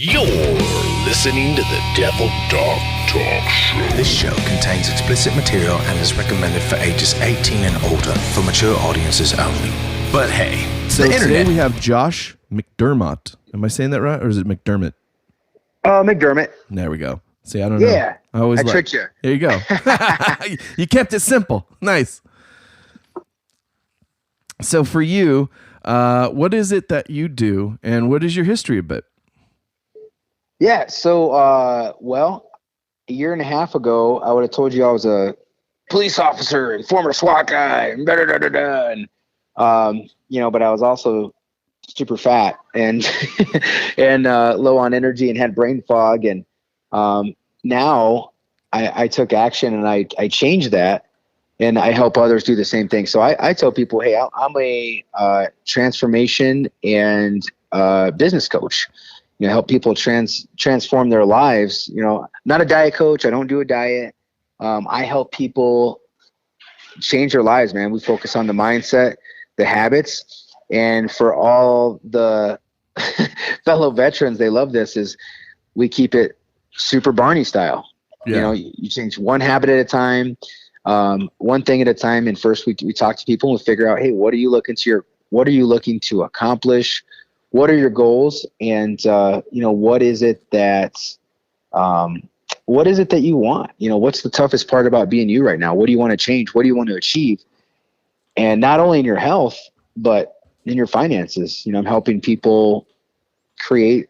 You're listening to the Devil Dog Talk Show. This show contains explicit material and is recommended for ages 18 and older for mature audiences only. But hey, it's So the internet. today we have Josh McDermott. Am I saying that right, or is it McDermott? McDermott. There we go. See, I don't know. Yeah. I tricked you. There you go. You kept it simple. Nice. So for you, what is it that you do, and what is your history a bit? Yeah. So, well, a year and a half ago, I would have told you I was a police officer and former SWAT guy and and but I was also super fat and and low on energy and had brain fog. And now I took action and I changed that, and I help others do the same thing. So I tell people, hey, I'm a transformation and business coach. Help people transform their lives. Not a diet coach. I don't do a diet. I help people change their lives, man. We focus on the mindset, the habits, and for all the fellow veterans, they love this, is we keep it super Barney style. Yeah. You change one habit at a time, one thing at a time. And first we talk to people and we figure out, hey, what are you looking to accomplish? What are your goals? And, what is it that you want? What's the toughest part about being you right now? What do you want to change? What do you want to achieve? And not only in your health, but in your finances. I'm helping people create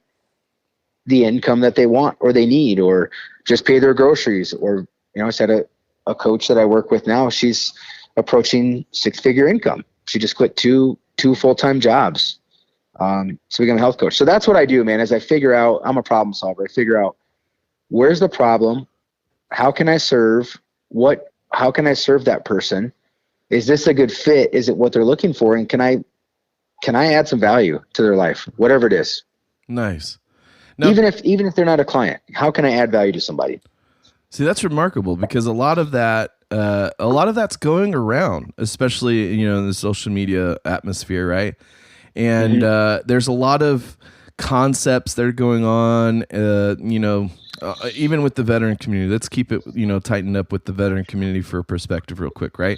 the income that they want or they need, or just pay their groceries. Or, I said a coach that I work with now, she's approaching 6-figure income. She just quit two full-time jobs. So become a health coach. So that's what I do, man. As I figure out, I'm a problem solver. I figure out, where's the problem? How can I serve? How can I serve that person? Is this a good fit? Is it what they're looking for? And can I add some value to their life? Whatever it is. Nice. Now, even if they're not a client, how can I add value to somebody? See, that's remarkable, because a lot of that's going around, especially, in the social media atmosphere, right? And there's a lot of concepts that are going on, even with the veteran community. Let's keep it, tightened up with the veteran community for perspective real quick, right?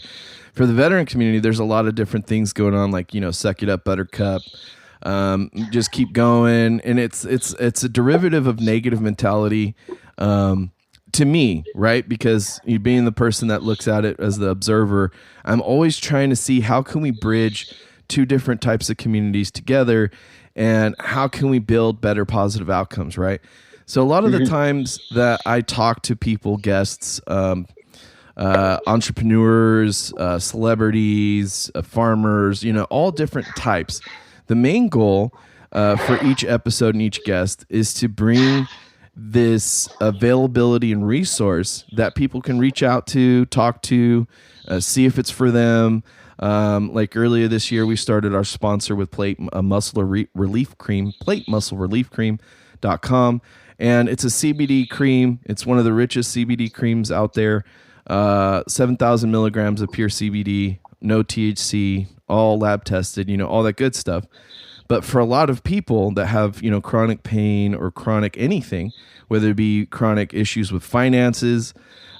For the veteran community, there's a lot of different things going on, like, suck it up, buttercup, just keep going. And it's a derivative of negative mentality, to me, right? Because you being the person that looks at it as the observer, I'm always trying to see, how can we bridge two different types of communities together, and how can we build better positive outcomes, right? So a lot of the times that I talk to people, guests, entrepreneurs, celebrities, farmers, all different types, the main goal for each episode and each guest is to bring this availability and resource that people can reach out to, talk to, see if it's for them. Like earlier this year, we started our sponsor with Plate Muscle Relief Cream, platemusclereliefcream.com. And it's a CBD cream. It's one of the richest CBD creams out there. 7,000 milligrams of pure CBD, no THC, all lab tested, all that good stuff. But for a lot of people that have, chronic pain or chronic anything, whether it be chronic issues with finances,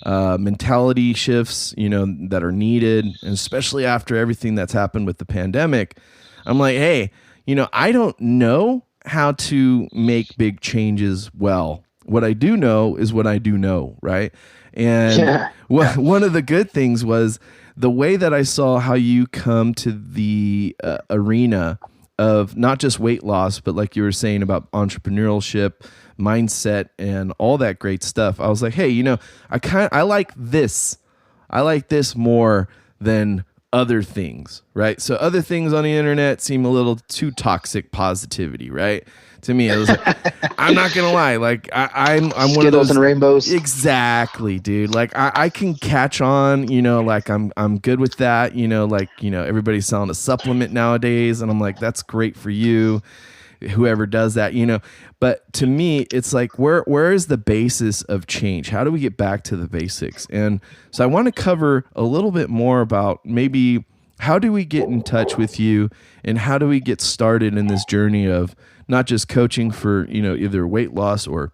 mentality shifts, that are needed, and especially after everything that's happened with the pandemic, I'm like, hey, I don't know how to make big changes well. What I do know is what I do know, right? And one of the good things was the way that I saw how you come to the arena of not just weight loss, but like you were saying about entrepreneurship, mindset, and all that great stuff. I was like, hey, I like this. I like this more than other things, right? So other things on the internet seem a little too toxic positivity, right? To me, I was like, I'm not gonna lie, like I'm one of those and rainbows. Exactly, dude. Like I can catch on, like I'm good with that, everybody's selling a supplement nowadays, and I'm like, that's great for you, whoever does that, But to me, it's like, where is the basis of change? How do we get back to the basics? And so I want to cover a little bit more about maybe how do we get in touch with you, and how do we get started in this journey of not just coaching for, either weight loss, or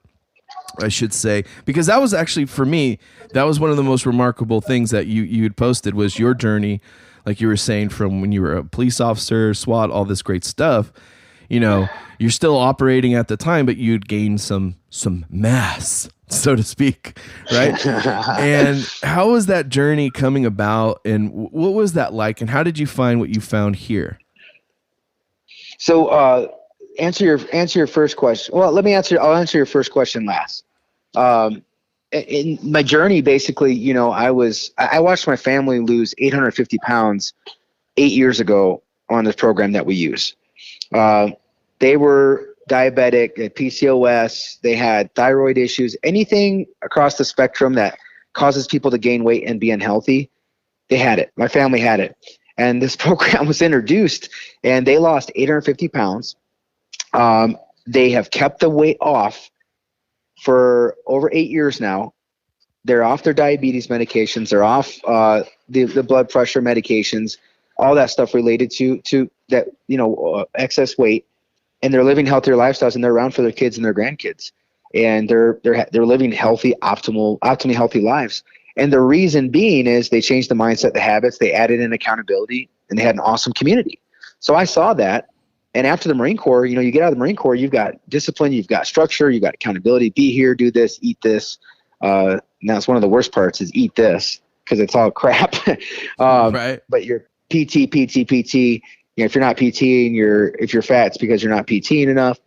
I should say, because that was actually, for me, that was one of the most remarkable things that you had posted, was your journey, like you were saying, from when you were a police officer, SWAT, all this great stuff. You're still operating at the time, but you'd gained some mass, so to speak, right? And how was that journey coming about, and what was that like, and how did you find what you found here? So, answer your first question. Well, I'll answer your first question last. In my journey, basically, I watched my family lose 850 pounds 8 years ago on this program that we use. They were diabetic, they had PCOS, they had thyroid issues, anything across the spectrum that causes people to gain weight and be unhealthy. They had it. My family had it. And this program was introduced, and they lost 850 pounds. They have kept the weight off for over 8 years now. They're off their diabetes medications. They're off the blood pressure medications, all that stuff related to that, excess weight. And they're living healthier lifestyles, and they're around for their kids and their grandkids. And they're living healthy, optimally healthy lives. And the reason being is they changed the mindset, the habits, they added in accountability, and they had an awesome community. So I saw that. And after the Marine Corps, you get out of the Marine Corps, you've got discipline, you've got structure, you've got accountability, be here, do this, eat this. Now it's one of the worst parts is eat this, because it's all crap. Right. But you're PT. If you're not PTing, if you're fat, it's because you're not PTing enough.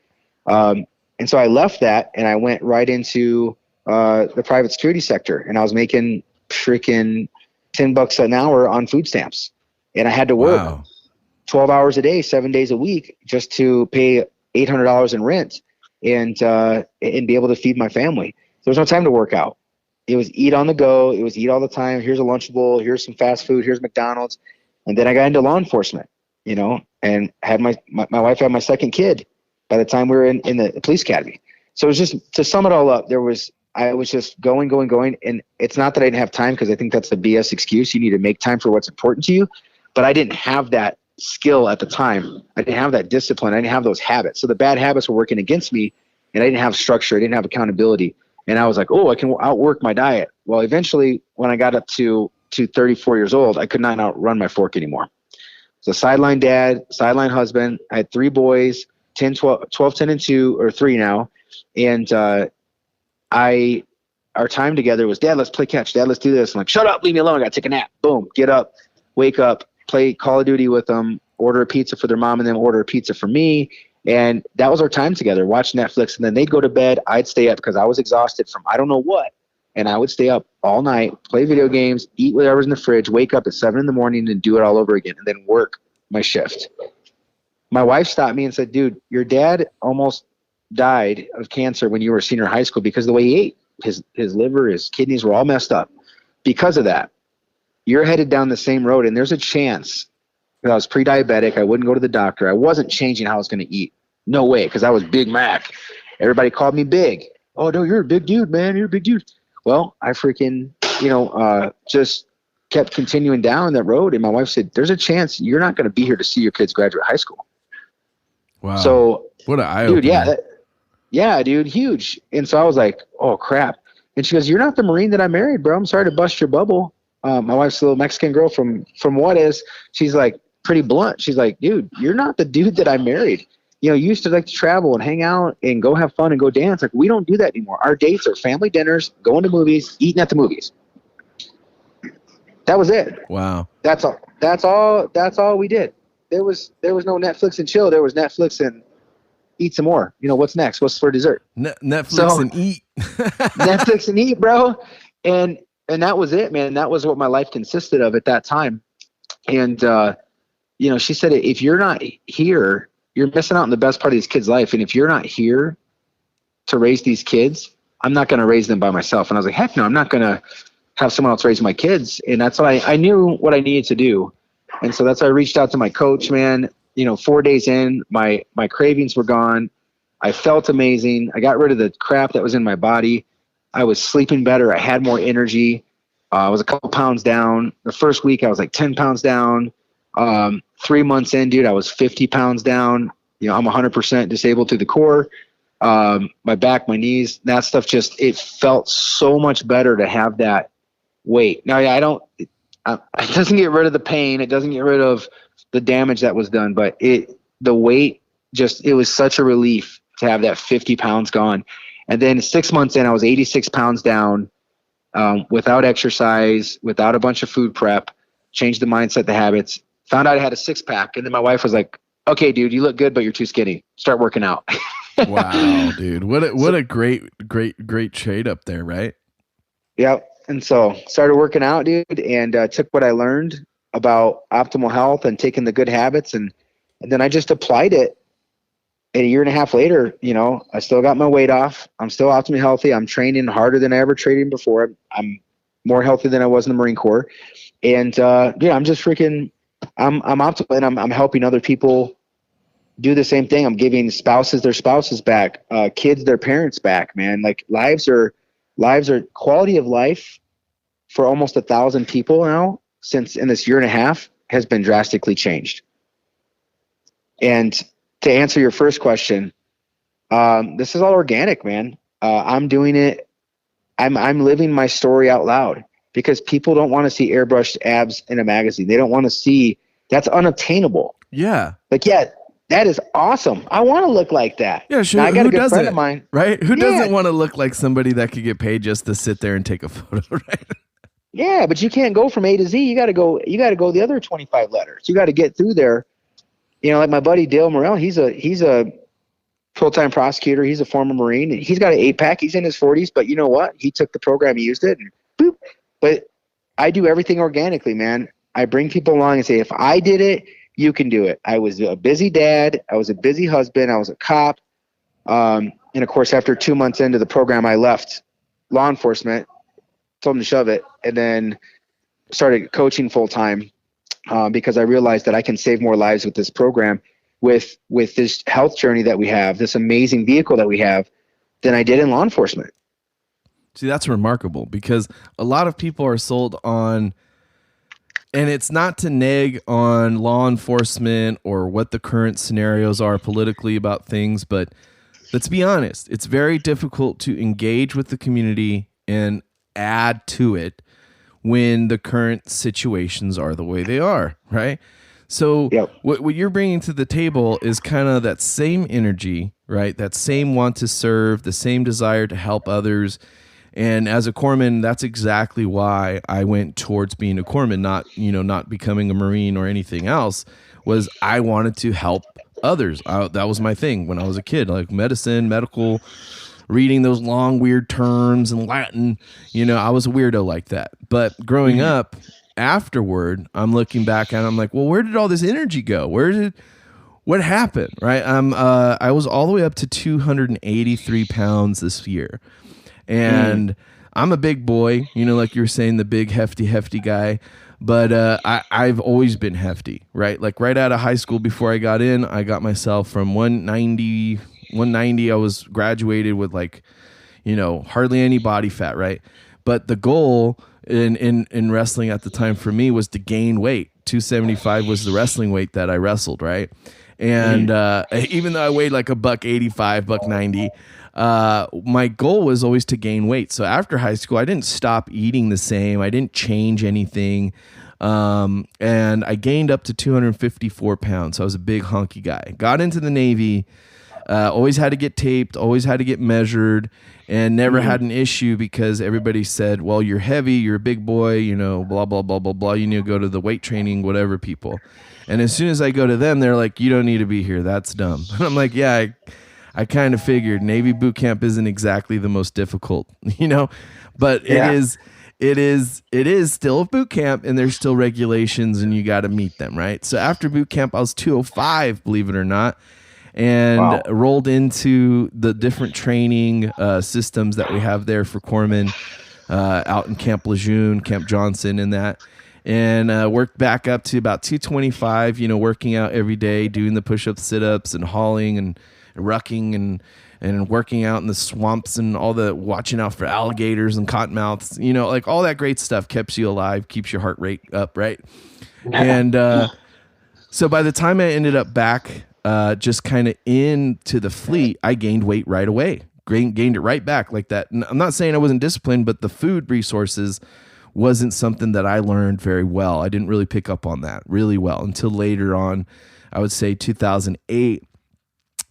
And so I left that, and I went right into the private security sector, and I was making freaking $10 an hour on food stamps, and I had to work 12 hours a day, 7 days a week, just to pay $800 in rent and be able to feed my family. There was no time to work out. It was eat on the go. It was eat all the time. Here's a Lunchable. Here's some fast food. Here's McDonald's. And then I got into law enforcement, and had my wife had my second kid by the time we were in the police academy. So it was just, to sum it all up, I was just going. And it's not that I didn't have time, because I think that's a BS excuse. You need to make time for what's important to you. But I didn't have that skill at the time. I didn't have that discipline. I didn't have those habits. So the bad habits were working against me, and I didn't have structure. I didn't have accountability. And I was like, I can outwork my diet. Well, eventually, when I got up to 34 years old, I could not outrun my fork anymore. So sideline dad, sideline husband. I had 3 boys, 10, 12, 10, and 2, or 3 now. And our time together was, Dad, let's play catch. Dad, let's do this. I'm like, shut up, leave me alone. I got to take a nap. Boom, get up, wake up, play Call of Duty with them, order a pizza for their mom, and then order a pizza for me. And that was our time together, watch Netflix. And then they'd go to bed. I'd stay up because I was exhausted from I don't know what. And I would stay up all night, play video games, eat whatever's in the fridge, wake up at 7 in the morning and do it all over again, and then work my shift. My wife stopped me and said, dude, your dad almost died of cancer when you were a senior in high school because of the way he ate. His liver, his kidneys were all messed up because of that. You're headed down the same road, and there's a chance. I was pre-diabetic. I wouldn't go to the doctor. I wasn't changing how I was going to eat. No way, because I was Big Mac. Everybody called me big. Oh, no, you're a big dude, man. You're a big dude. Well, I freaking, just kept continuing down that road. And my wife said, there's a chance you're not going to be here to see your kids graduate high school. Wow. So, what an eye-opener. Dude, yeah, dude, huge. And so I was like, oh, crap. And she goes, you're not the Marine that I married, bro. I'm sorry to bust your bubble. My wife's a little Mexican girl from Juarez. She's like pretty blunt. She's like, dude, you're not the dude that I married. You used to like to travel and hang out and go have fun and go dance. Like, we don't do that anymore. Our dates are family dinners, going to movies, eating at the movies. That was it. Wow. That's all we did. There was no Netflix and chill. There was Netflix and eat some more. What's next? What's for dessert? Netflix and eat. Netflix and eat, bro. And that was it, man. That was what my life consisted of at that time. And, she said, if you're not here, you're missing out on the best part of these kids' life. And if you're not here to raise these kids, I'm not going to raise them by myself. And I was like, heck no, I'm not going to have someone else raise my kids. And that's what I knew what I needed to do. And so that's why I reached out to my coach, man. 4 days in, my cravings were gone. I felt amazing. I got rid of the crap that was in my body. I was sleeping better. I had more energy. I was a couple pounds down. The first week I was like 10 pounds down. 3 months in, dude, I was 50 pounds down. I'm 100% disabled through the core. My back, my knees, that stuff, it felt so much better to have that weight. Now, yeah, it doesn't get rid of the pain. It doesn't get rid of the damage that was done, but the weight it was such a relief to have that 50 pounds gone. And then 6 months in, I was 86 pounds down, without exercise, without a bunch of food prep, changed the mindset, the habits, found out I had a 6-pack. And then my wife was like, okay, dude, you look good, but you're too skinny. Start working out. Wow, dude. What a great trade up there, right? Yep. And so started working out, dude, and took what I learned about optimal health and taking the good habits. And then I just applied it. And a year and a half later, I still got my weight off. I'm still optimally healthy. I'm training harder than I ever trained before. I'm more healthy than I was in the Marine Corps. And I'm just freaking, I'm optimal, and I'm helping other people do the same thing. I'm giving spouses their spouses back, kids their parents back, man. Like lives are quality of life for almost 1,000 people now since in this year and a half has been drastically changed. And to answer your first question, this is all organic, man. I'm doing it. I'm living my story out loud because people don't want to see airbrushed abs in a magazine. They don't want to see that's unobtainable. Yeah. Like, yeah, that is awesome. I want to look like that. Yeah, sure. Now, I got a good friend of mine. Right? Who doesn't want to look like somebody that could get paid just to sit there and take a photo, right? Yeah, but you can't go from A to Z. You got to go the other 25 letters. You got to get through there. Like my buddy Dale Morrell, he's a full-time prosecutor. He's a former Marine. He's got an 8-pack. He's in his 40s, but you know what? He took the program, he used it, and boop. But I do everything organically, man. I bring people along and say, if I did it, you can do it. I was a busy dad. I was a busy husband. I was a cop. And of course, after 2 months into the program, I left law enforcement, told them to shove it, and then started coaching full-time. Because I realized that I can save more lives with this program, with this health journey that we have, this amazing vehicle that we have, than I did in law enforcement. See, that's remarkable because a lot of people are sold on, and it's not to neg on law enforcement or what the current scenarios are politically about things, but let's be honest, it's very difficult to engage with the community and add to it when the current situations are the way they are, right? So yep. what you're bringing to the table is kind of that same energy, right? That same want to serve, the same desire to help others. And as a corpsman, that's exactly why I went towards being a corpsman, not becoming a Marine or anything else, was I wanted to help others. That was my thing when I was a kid, like medicine, medical, reading those long, weird terms in Latin. I was a weirdo like that. But growing up afterward, I'm looking back and I'm like, well, where did all this energy go? What happened? Right. I was all the way up to 283 pounds this year. And I'm a big boy, like you were saying, the big, hefty guy. But I've always been hefty, right? Like right out of high school before I got in, I got myself from 190. I was graduated with hardly any body fat, right? But the goal in wrestling at the time for me was to gain weight. 275 was the wrestling weight that I wrestled, right? And even though I weighed like $185, $190, my goal was always to gain weight. So after high school, I didn't stop eating the same. I didn't change anything. And I gained up to 254 pounds. So I was a big honky guy. Got into the Navy. Always had to get taped, always had to get measured, and never had an issue because everybody said, well, you're heavy, you're a big boy, blah, blah, blah, blah, blah. You need to go to the weight training, whatever people. And as soon as I go to them, they're like, you don't need to be here. That's dumb. And I'm like, yeah, I kind of figured Navy boot camp isn't exactly the most difficult, but yeah. It is still a boot camp and there's still regulations and you got to meet them. Right. So after boot camp, I was 205, believe it or not. And rolled into the different training systems that we have there for corpsmen out in Camp Lejeune, Camp Johnson, and that. And worked back up to about 225, working out every day, doing the push-ups, sit-ups, and hauling and rucking and working out in the swamps and all the watching out for alligators and cottonmouths, like all that great stuff keeps you alive, keeps your heart rate up, right? And So by the time I ended up back, just kind of into the fleet, I gained weight right away. Gained it right back like that. And I'm not saying I wasn't disciplined, but the food resources wasn't something that I learned very well. I didn't really pick up on that really well until later on, I would say 2008.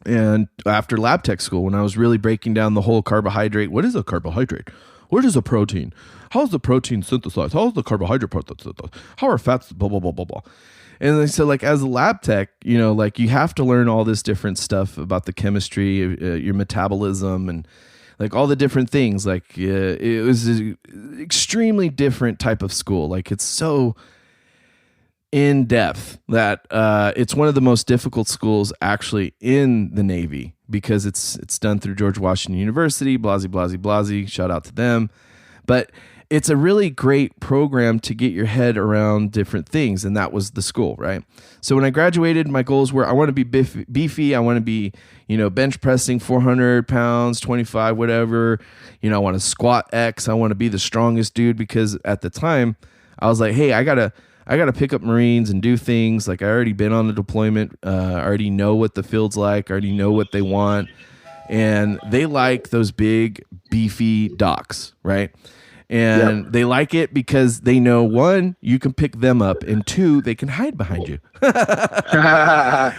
And after lab tech school, when I was really breaking down the whole carbohydrate, what is a carbohydrate? What is a protein? How is the protein synthesized? How is the carbohydrate synthesized? How are fats? Blah, blah, blah, blah, blah. And so like as a lab tech, you know, like you have to learn all this different stuff about the chemistry, your metabolism, and like all the different things. Like it was an extremely different type of school. Like it's so in depth that it's one of the most difficult schools actually in the Navy because it's done through George Washington University, blasey, blasey, blasey. Shout out to them. But it's a really great program to get your head around different things. And that was the school, right? So when I graduated, my goals were I want to be beefy. I want to be, you know, bench pressing 400 pounds, 25, whatever. You know, I want to squat X. I want to be the strongest dude because at the time I was like, hey, I got to pick up Marines and do things. Like I already been on the deployment. I already know what the field's like. I already know what they want. And they like those big, beefy docs, right? And they like it because they know, one, you can pick them up, and two, they can hide behind you. But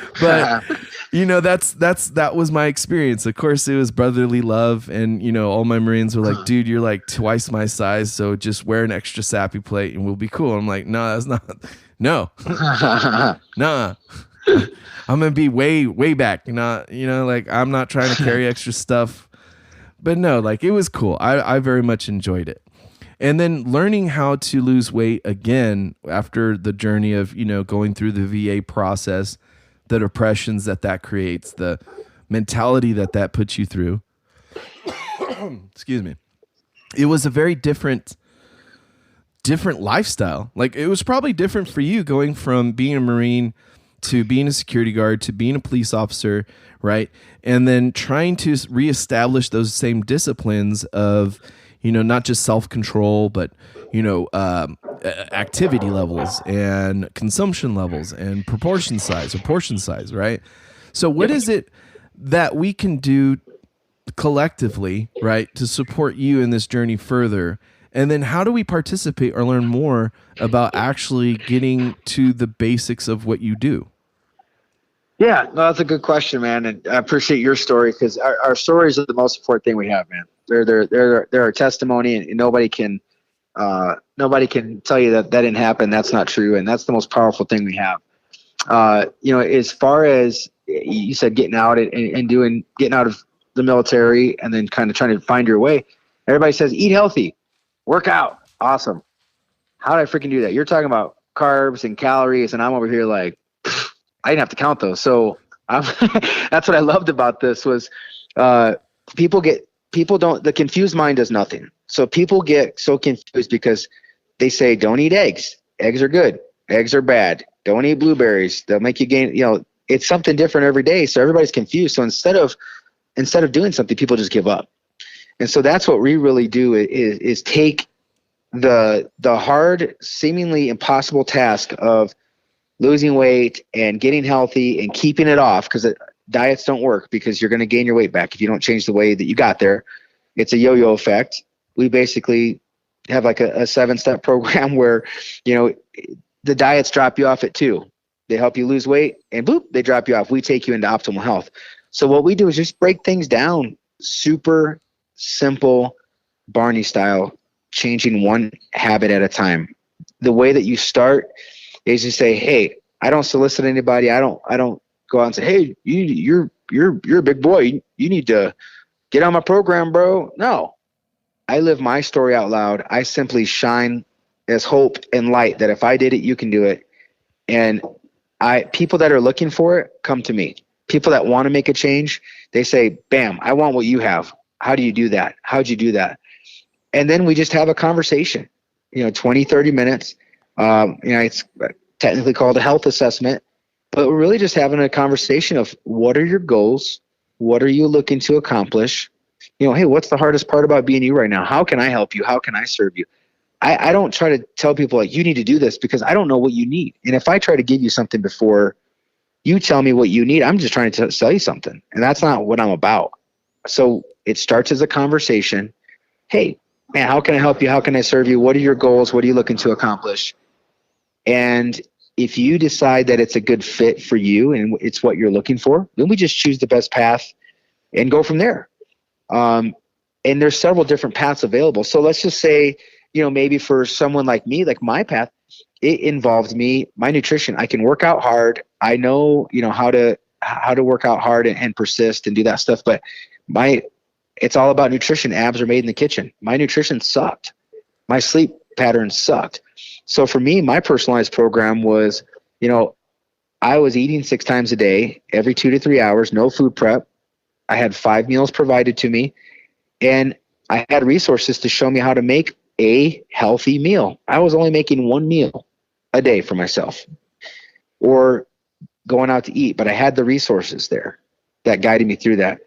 you know, that was my experience. Of course, it was brotherly love, and you know, all my Marines were like, "Dude, you're like twice my size, so just wear an extra sappy plate, and we'll be cool." I'm like, "No, that's not. No, nah. I'm gonna be way back. You know, like I'm not trying to carry extra stuff." But no, like it was cool. I very much enjoyed it. And then learning how to lose weight again after the journey of, you know, going through the VA process, the depressions that creates, the mentality that puts you through. Excuse me. It was a very different lifestyle. Like it was probably different for you going from being a Marine to being a security guard to being a police officer, right? And then trying to reestablish those same disciplines of, you know, not just self-control, but, you know, activity levels and consumption levels and portion size, right? So what is it that we can do collectively, right, to support you in this journey further? And then how do we participate or learn more about actually getting to the basics of what you do? Yeah, no, that's a good question, man. And I appreciate your story because our stories are the most important thing we have, man. They're our testimony, and nobody can tell you that didn't happen. That's not true, and that's the most powerful thing we have. You know, as far as you said, getting out and getting out of the military, and then kind of trying to find your way. Everybody says eat healthy, work out, awesome. How did I freaking do that? You're talking about carbs and calories, and I'm over here like I didn't have to count those. So that's what I loved about this was the confused mind does nothing. So people get so confused because they say, don't eat eggs. Eggs are good. Eggs are bad. Don't eat blueberries. They'll make you gain, you know, it's something different every day. So everybody's confused. So instead of doing something, people just give up. And so that's what we really do is take the hard, seemingly impossible task of losing weight and getting healthy and keeping it off, because diets don't work because you're going to gain your weight back if you don't change the way that you got there. It's a yo-yo effect. We basically have like a 7-step program where, you know, the diets drop you off at 2. They help you lose weight and boop, they drop you off. We take you into optimal health. So what we do is just break things down, super simple, Barney style, changing one habit at a time. The way that you start is to say, hey, I don't solicit anybody. I don't go out and say, hey, you're a big boy. You need to get on my program, bro. No, I live my story out loud. I simply shine as hope and light that if I did it, you can do it. And people that are looking for it come to me. People that want to make a change, they say, bam, I want what you have. How do you do that? How'd you do that? And then we just have a conversation, 20, 30 minutes. It's technically called a health assessment, but we're really just having a conversation of what are your goals? What are you looking to accomplish? Hey, what's the hardest part about being you right now? How can I help you? How can I serve you? I don't try to tell people like, you need to do this, because I don't know what you need. And if I try to give you something before you tell me what you need, I'm just trying to sell you something. And that's not what I'm about. So it starts as a conversation. Hey, man, how can I help you? How can I serve you? What are your goals? What are you looking to accomplish? And if you decide that it's a good fit for you and it's what you're looking for, then we just choose the best path and go from there. And there's several different paths available. So let's just say, maybe for someone like me, like my path, it involved my nutrition. I can work out hard. I know, how to work out hard and persist and do that stuff. But it's all about nutrition. Abs are made in the kitchen. My nutrition sucked. My sleep patterns sucked. So for me, my personalized program was, I was eating 6 times a day, every 2 to 3 hours, no food prep. I had 5 meals provided to me, and I had resources to show me how to make a healthy meal. I was only making 1 meal a day for myself or going out to eat, but I had the resources there that guided me through that.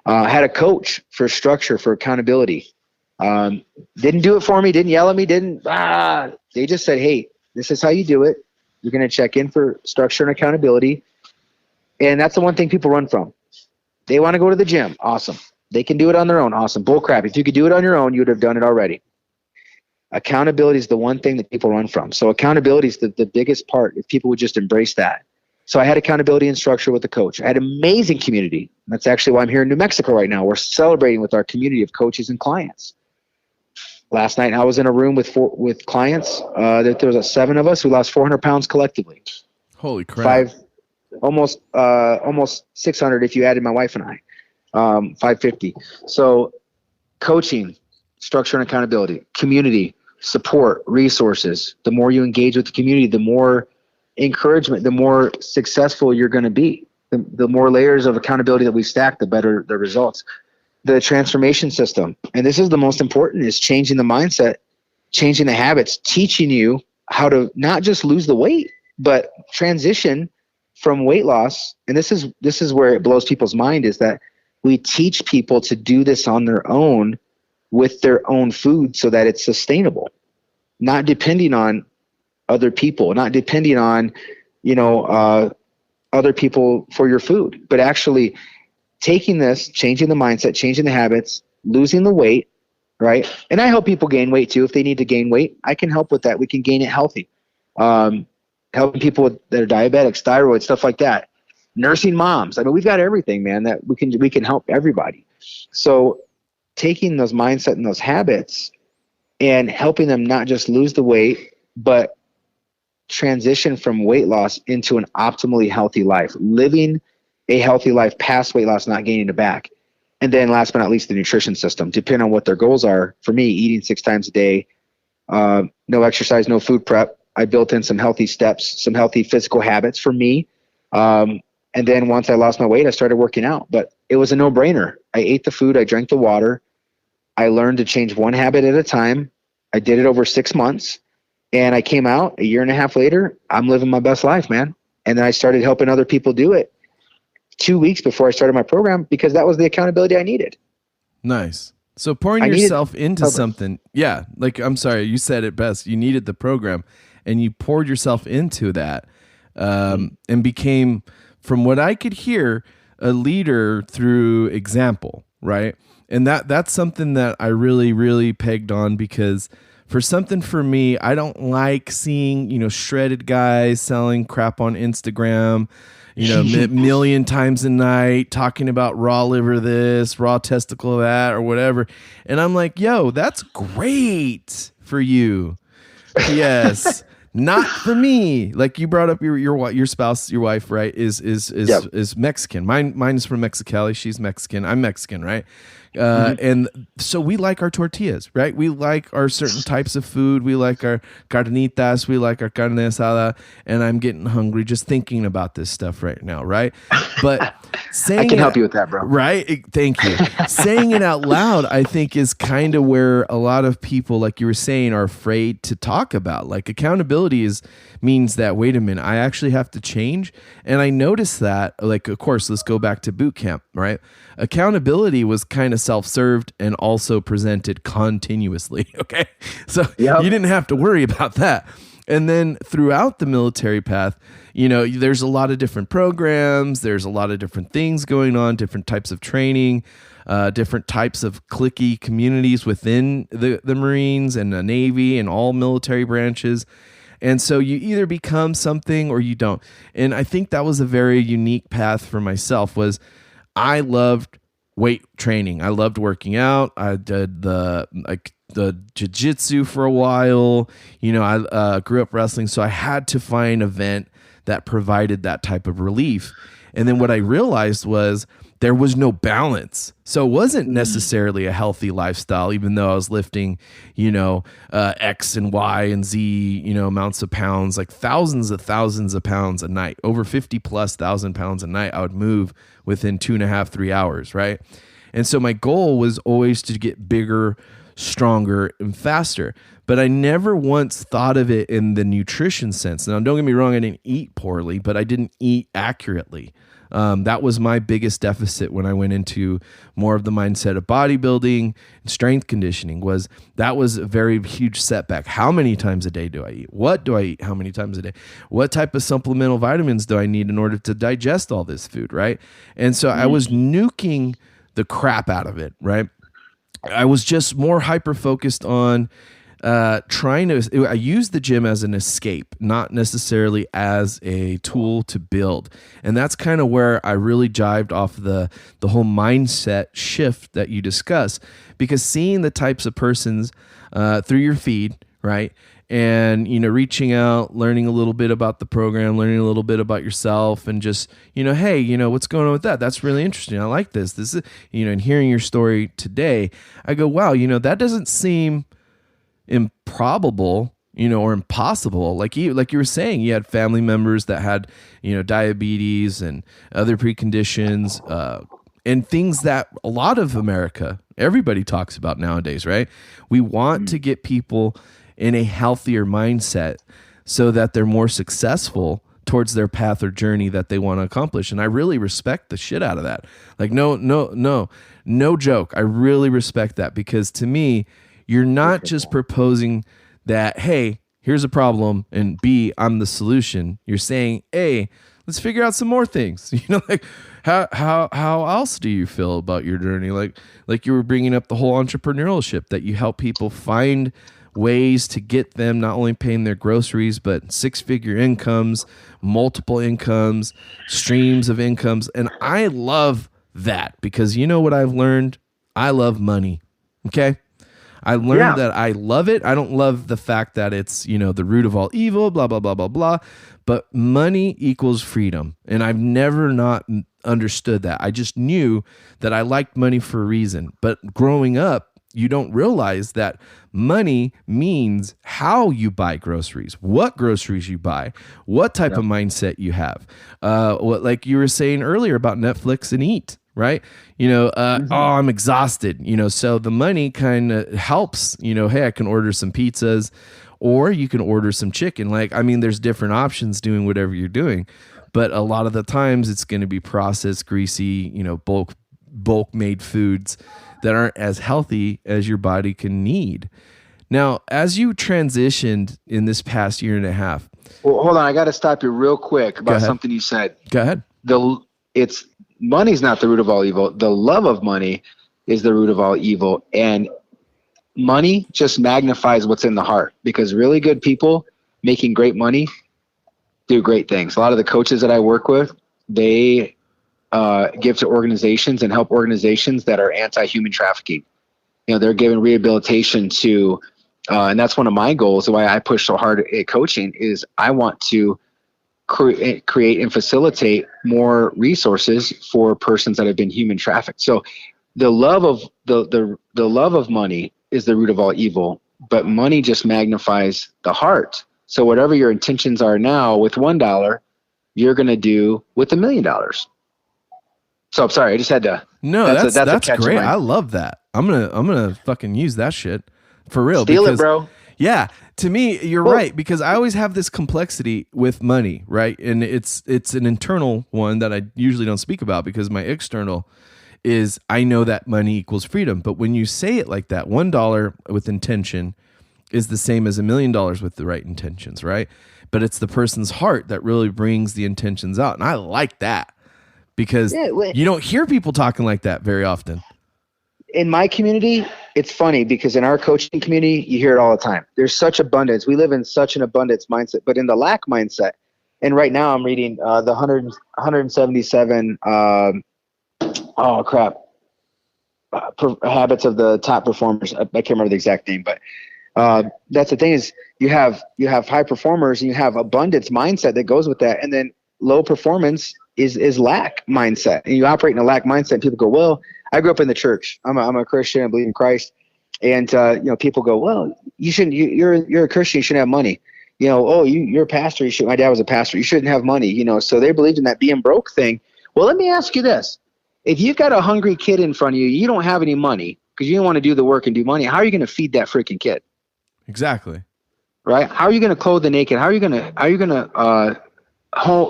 I had a coach for structure, for accountability. Didn't do it for me, didn't yell at me, they just said, hey, this is how you do it. You're going to check in for structure and accountability. And that's the one thing people run from. They want to go to the gym. Awesome. They can do it on their own. Awesome. Bull crap. If you could do it on your own, you would have done it already. Accountability is the one thing that people run from. So accountability is the biggest part, if people would just embrace that. So I had accountability and structure with the coach. I had amazing community. That's actually why I'm here in New Mexico right now. We're celebrating with our community of coaches and clients. Last night, I was in a room with clients. There was 7 of us who lost 400 pounds collectively. Holy crap. Almost 600 if you added my wife and I, 550. So coaching, structure and accountability, community, support, resources. The more you engage with the community, the more encouragement, the more successful you're going to be. The more layers of accountability that we stack, the better the results. The transformation system, and this is the most important, is changing the mindset, changing the habits, teaching you how to not just lose the weight, but transition from weight loss. And this is where it blows people's mind, is that we teach people to do this on their own with their own food so that it's sustainable, not depending on other people, not depending on, other people for your food, but actually taking this, changing the mindset, changing the habits, losing the weight, right? And I help people gain weight too. If they need to gain weight, I can help with that. We can gain it healthy. Helping people that are diabetics, thyroid, stuff like that. Nursing moms. I mean, we've got everything, man, that we can help everybody. So taking those mindset and those habits and helping them not just lose the weight, but transition from weight loss into an optimally healthy life, living a healthy life past weight loss, not gaining it back. And then last but not least, the nutrition system, depending on what their goals are. For me, eating 6 times a day, no exercise, no food prep. I built in some healthy steps, some healthy physical habits for me. And then once I lost my weight, I started working out, but it was a no-brainer. I ate the food. I drank the water. I learned to change one habit at a time. I did it over 6 months, and I came out a year and a half later. I'm living my best life, man. And then I started helping other people do it 2 weeks before I started my program, because that was the accountability I needed. Nice. So pouring yourself into something. Yeah. Like, I'm sorry, you said it best. You needed the program, and you poured yourself into that, and became, from what I could hear, a leader through example. Right. And that's something that I really, really pegged on, because for me, I don't like seeing, shredded guys selling crap on Instagram, million times a night, talking about raw liver this, raw testicle that, or whatever. And I'm like, yo, that's great for you. Yes. Not for me. Like you brought up your spouse, your wife, right? Is Mexican. Mine is from Mexicali. She's Mexican. I'm Mexican, right? And so we like our tortillas, right? We like our certain types of food. We like our carnitas. We like our carne asada. And I'm getting hungry just thinking about this stuff right now, right? But saying I can help you with that, bro. Right? Thank you. Saying it out loud, I think, is kind of where a lot of people, like you were saying, are afraid to talk about. Like accountability means that, wait a minute, I actually have to change. And I noticed that, like, of course, let's go back to boot camp, right? Accountability was kind of of self-served and also presented continuously. Okay. So Yep. you didn't have to worry about that. And then throughout the military path, there's a lot of different programs. There's a lot of different things going on, different types of training, different types of cliquey communities within the Marines and the Navy and all military branches. And so you either become something or you don't. And I think that was a very unique path for myself. Was I loved weight training. I loved working out. I did the jiu-jitsu for a while. I grew up wrestling, so I had to find an event that provided that type of relief. And then what I realized was there was no balance. So it wasn't necessarily a healthy lifestyle, even though I was lifting, X and Y and Z, amounts of pounds, like thousands of pounds a night, over 50,000+ pounds a night. I would move within 2.5, 3 hours. Right. And so my goal was always to get bigger, stronger, and faster. But I never once thought of it in the nutrition sense. Now, don't get me wrong, I didn't eat poorly, but I didn't eat accurately. That was my biggest deficit when I went into more of the mindset of bodybuilding and strength conditioning. That was a very huge setback. How many times a day do I eat? What do I eat? How many times a day? What type of supplemental vitamins do I need in order to digest all this food, right? And so I was nuking the crap out of it, right? I was just more hyper-focused on I use the gym as an escape, not necessarily as a tool to build. And that's kind of where I really jived off the whole mindset shift that you discuss, because seeing the types of persons through your feed, right? And, reaching out, learning a little bit about the program, learning a little bit about yourself, and just, hey, what's going on with that? That's really interesting. I like this. This is, and hearing your story today, I go, wow, that doesn't seem improbable, or impossible. Like you were saying, you had family members that had, diabetes and other preconditions, and things that a lot of America, everybody talks about nowadays, right? We want to get people in a healthier mindset so that they're more successful towards their path or journey that they want to accomplish. And I really respect the shit out of that. Like, no joke. I really respect that, because to me, you're not just proposing that, hey, here's a problem, and B, I'm the solution. You're saying, hey, let's figure out some more things. Like how else do you feel about your journey? Like you were bringing up the whole entrepreneurship, that you help people find ways to get them not only paying their groceries, but 6-figure incomes, multiple incomes, streams of incomes. And I love that, because what I've learned? I love money. Okay. I learned that I love it. I don't love the fact that it's, the root of all evil, blah, blah, blah, blah, blah. But money equals freedom. And I've never not understood that. I just knew that I liked money for a reason. But growing up, you don't realize that money means how you buy groceries, what groceries you buy, what type of mindset you have. What, like you were saying earlier about Netflix and Eat, right? Oh, I'm exhausted, so the money kind of helps, hey, I can order some pizzas, or you can order some chicken. There's different options doing whatever you're doing, but a lot of the times it's going to be processed, greasy, bulk made foods that aren't as healthy as your body can need. Now, as you transitioned in this past year and a half. Well, hold on. I got to stop you real quick about something you said. Go ahead. Money's not the root of all evil. The love of money is the root of all evil. And money just magnifies what's in the heart, because really good people making great money do great things. A lot of the coaches that I work with, they give to organizations and help organizations that are anti-human trafficking. They're giving rehabilitation to, and that's one of my goals. Why I push so hard at coaching is I want to create and facilitate more resources for persons that have been human trafficked. So the love of the love of money is the root of all evil, but money just magnifies the heart. So whatever your intentions are now with $1, you're going to do with $1 million. So I'm sorry, I just had to. No, that's great. I love that. I'm gonna fucking use that shit for real. Steal it, bro. Yeah, to me, you're right, because I always have this complexity with money, right? And it's an internal one that I usually don't speak about, because my external is I know that money equals freedom. But when you say it like that, $1 with intention is the same as $1 million with the right intentions, right? But it's the person's heart that really brings the intentions out. And I like that because you don't hear people talking like that very often. In my community, it's funny because in our coaching community, you hear it all the time. There's such abundance. We live in such an abundance mindset, but in the lack mindset. And right now I'm reading the 177, habits of the top performers. I can't remember the exact name, but that's the thing is you have high performers and you have abundance mindset that goes with that. And then low performance is lack mindset. And you operate in a lack mindset. And people go, well, I grew up in the church. I'm a Christian. I believe in Christ. And, people go, well, you're a Christian. You shouldn't have money. You're a pastor. My dad was a pastor. You shouldn't have money, so they believed in that being broke thing. Well, let me ask you this. If you've got a hungry kid in front of you, you don't have any money because you don't want to do the work and do money. How are you going to feed that freaking kid? Exactly. Right. How are you going to clothe the naked? How are you going to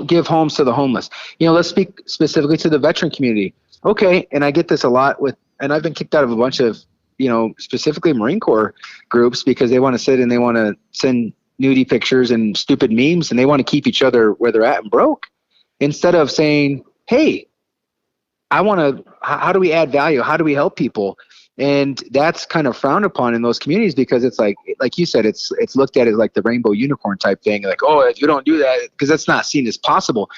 give homes to the homeless? Let's speak specifically to the veteran community. Okay. And I get this a lot and I've been kicked out of a bunch of, specifically Marine Corps groups because they want to sit and they want to send nudie pictures and stupid memes and they want to keep each other where they're at and broke instead of saying, hey, how do we add value? How do we help people? And that's kind of frowned upon in those communities because it's like you said, it's looked at as like the rainbow unicorn type thing. Like, oh, if you don't do that, because that's not seen as possible.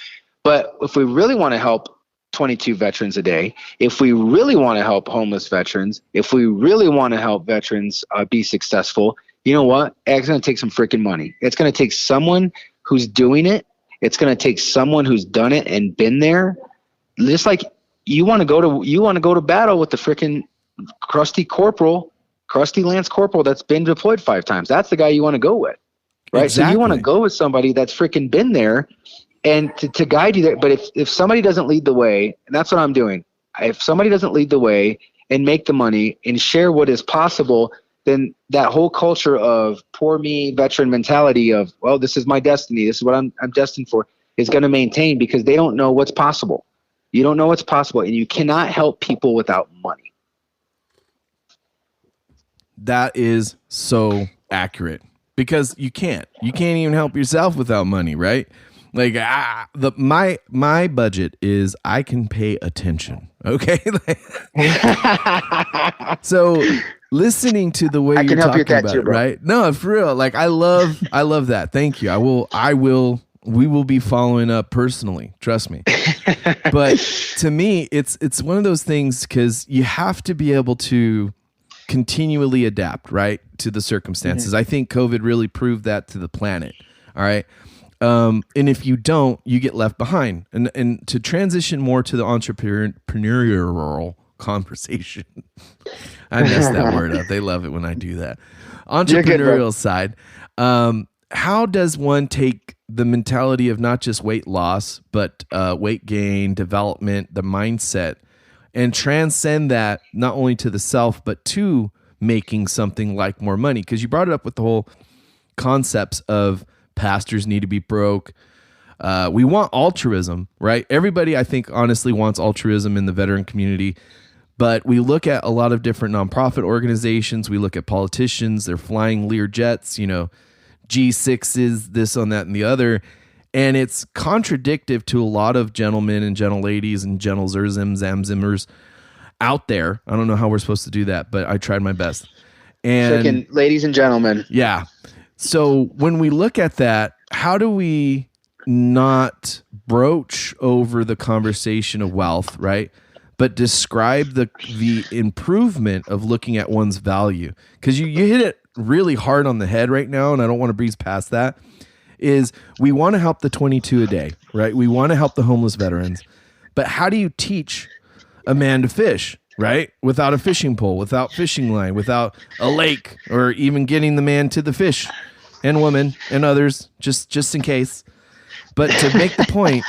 But if we really want to help 22 veterans a day, if we really want to help homeless veterans, if we really want to help veterans be successful, you know what? It's going to take some freaking money. It's going to take someone who's doing it. It's going to take someone who's done it and been there. Just like you want to go to battle with the freaking crusty Lance Corporal that's been deployed 5 times. That's the guy you want to go with, right? Exactly. So you want to go with somebody that's freaking been there and to guide you there. But if somebody doesn't lead the way, and that's what I'm doing, if somebody doesn't lead the way and make the money and share what is possible, then that whole culture of poor me veteran mentality of, well, this is my destiny, this is what I'm destined for, is going to maintain because they don't know what's possible. You don't know what's possible, and you cannot help people without money. That is so accurate because you can't even help yourself without money, right? Like my budget is I can pay attention. Okay. So listening to the way you're talking about it, right? No, for real. Like I love that. Thank you. We will be following up personally. Trust me. But to me, it's one of those things because you have to be able to continually adapt, right, to the circumstances. Mm-hmm. I think COVID really proved that to the planet. All right. And if you don't, you get left behind. And to transition more to the entrepreneurial conversation, I messed that word up. They love it when I do that. Entrepreneurial side. How does one take the mentality of not just weight loss, but weight gain, development, the mindset, and transcend that not only to the self, but to making something like more money? Because you brought it up with the whole concepts of pastors need to be broke. We want altruism, right? Everybody, I think, honestly wants altruism in the veteran community. But we look at a lot of different nonprofit organizations. We look at politicians. They're flying Lear jets, G6s, this, on that, and the other. And it's contradictive to a lot of gentlemen and gentle ladies and gentle zamzimmers out there. I don't know how we're supposed to do that, but I tried my best. And freaking ladies and gentlemen. Yeah. So when we look at that, how do we not broach over the conversation of wealth, right? But describe the improvement of looking at one's value? Because you hit it really hard on the head right now, and I don't want to breeze past that, is we want to help the 22 a day, right? We want to help the homeless veterans. But how do you teach a man to fish, right? Without a fishing pole, without fishing line, without a lake, or even getting the man to the fish and woman and others, just in case. But to make the point,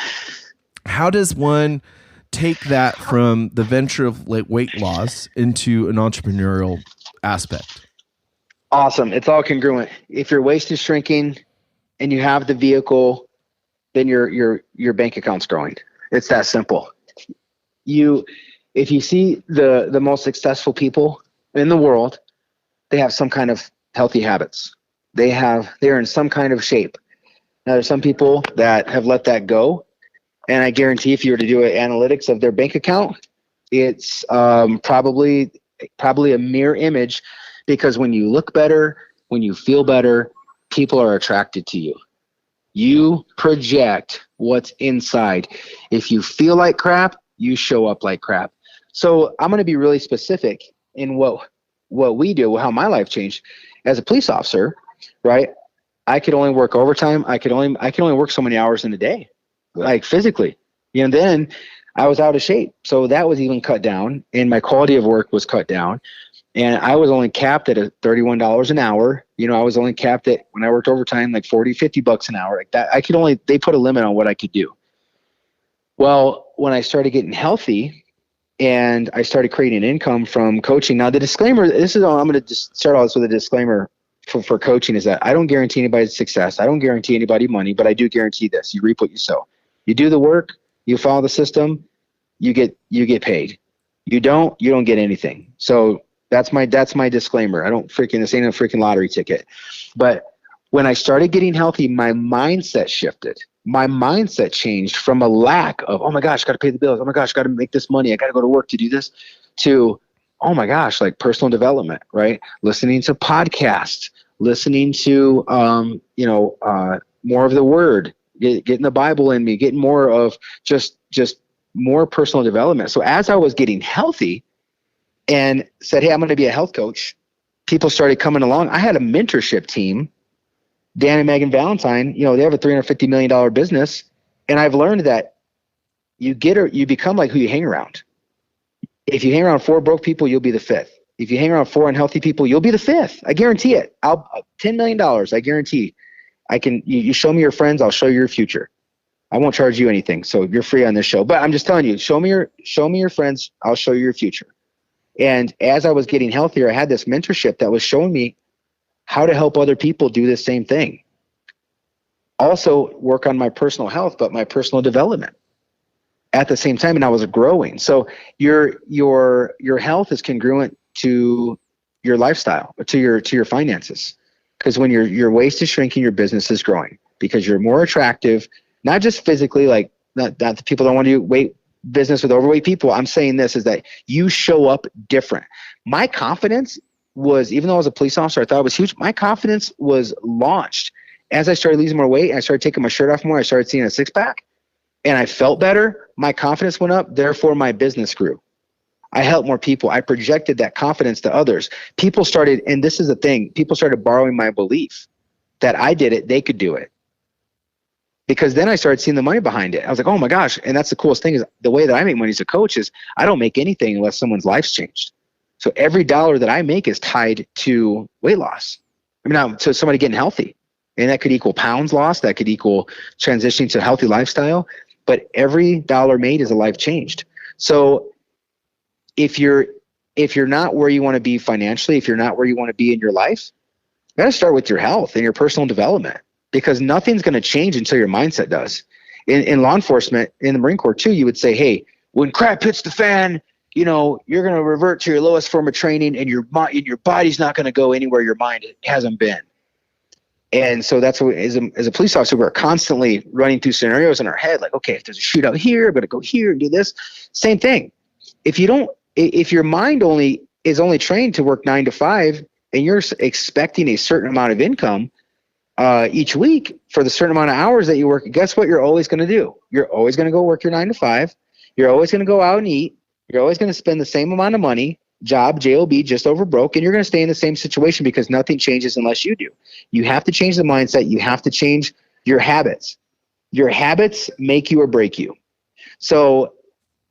how does one take that from the venture of like weight loss into an entrepreneurial aspect? Awesome. It's all congruent. If your waist is shrinking and you have the vehicle, then your bank account's growing. It's that simple. if you see the most successful people in the world, they have some kind of healthy habits. They're in some kind of shape. Now there's some people that have let that go. And I guarantee if you were to do analytics of their bank account, it's probably a mirror image, because when you look better, when you feel better, people are attracted to you. You project what's inside. If you feel like crap, you show up like crap. So I'm going to be really specific in what we do, how my life changed. As a police officer, right? I could only work overtime. I could only work so many hours in a day, like physically. And then I was out of shape. So that was even cut down, and my quality of work was cut down. And I was only capped at $31 an hour. I was only capped at, when I worked overtime, like $40-50 an hour. Like that, they put a limit on what I could do. Well, when I started getting healthy and I started creating income from coaching. Now the disclaimer, I'm going to just start all this with a disclaimer for coaching, is that I don't guarantee anybody's success. I don't guarantee anybody money, but I do guarantee this: you reap what you sow. You do the work, you follow the system, you get paid. You don't get anything. So that's my disclaimer. This ain't a freaking lottery ticket. But when I started getting healthy, my mindset shifted. My mindset changed from a lack of, oh my gosh, got to pay the bills. Oh my gosh, got to make this money. I got to go to work to do this, to, oh my gosh, like personal development, right? Listening to podcasts, listening to, more of the word, getting the Bible in me, getting more of just more personal development. So as I was getting healthy and said, hey, I'm going to be a health coach, people started coming along. I had a mentorship team. Dan and Megan Valentine, they have a $350 million business. And I've learned that you become like who you hang around. If you hang around 4 broke people, you'll be the 5th. If you hang around 4 unhealthy people, you'll be the 5th. I guarantee it. $10 million. I guarantee. You show me your friends, I'll show you your future. I won't charge you anything. So you're free on this show, but I'm just telling you, show me your friends. I'll show you your future. And as I was getting healthier, I had this mentorship that was showing me how to help other people do the same thing. Also work on my personal health, but my personal development at the same time. And I was growing. So your health is congruent to your lifestyle, to your finances. Because when your waist is shrinking, your business is growing, because you're more attractive, not just physically, like not that people don't want to do business with overweight people. I'm saying this is that you show up different. My confidence was, even though I was a police officer, I thought it was huge. My confidence was launched as I started losing more weight and I started taking my shirt off more. I started seeing a 6-pack and I felt better. My confidence went up. Therefore, my business grew. I helped more people. I projected that confidence to others. People started, and this is the thing, people started borrowing my belief that I did it, they could do it. Because then I started seeing the money behind it. I was like, oh my gosh. And that's the coolest thing, is the way that I make money as a coach is I don't make anything unless someone's life's changed. So every dollar that I make is tied to weight loss. To somebody getting healthy. And that could equal pounds lost. That could equal transitioning to a healthy lifestyle. But every dollar made is a life changed. So if you're not where you want to be financially, if you're not where you want to be in your life, you got to start with your health and your personal development, because nothing's going to change until your mindset does. In law enforcement, in the Marine Corps too, you would say, hey, when crap hits the fan, you're going to revert to your lowest form of training, and your body's not going to go anywhere your mind hasn't been. And so that's what, as a police officer, we're constantly running through scenarios in our head. Like, okay, if there's a shootout here, I'm going to go here and do this. Same thing. If your mind is only trained to work 9 to 5, and you're expecting a certain amount of income each week for the certain amount of hours that you work, guess what you're always going to do? You're always going to go work your 9 to 5. You're always going to go out and eat. You're always going to spend the same amount of money, job, just over broke, and you're going to stay in the same situation, because nothing changes unless you do. You have to change the mindset. You have to change your habits. Your habits make you or break you. So